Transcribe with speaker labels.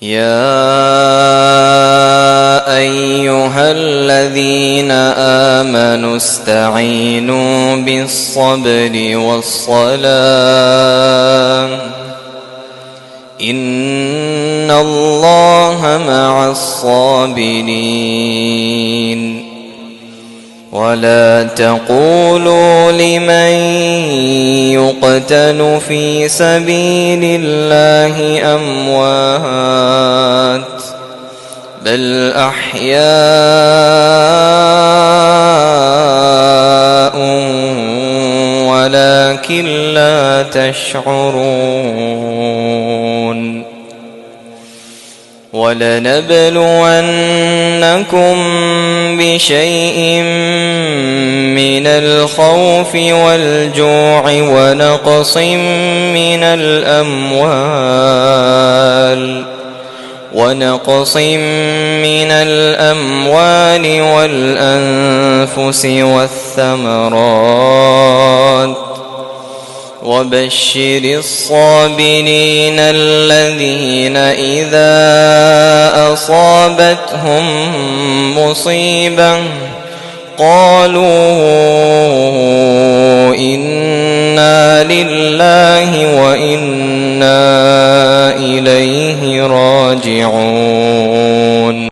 Speaker 1: يا أيها الذين آمنوا استعينوا بالصبر والصلاة إن الله مع الصابرين ولا تقولوا لمن يقتل في سبيل الله أموات بل أحياء ولكن لا تشعرون ولنبلونكم بشيء من الخوف والجوع ونقص من الأموال والأنفس والثمرات وبشر الصابرين الذين إذا أصابتهم مصيبة قالوا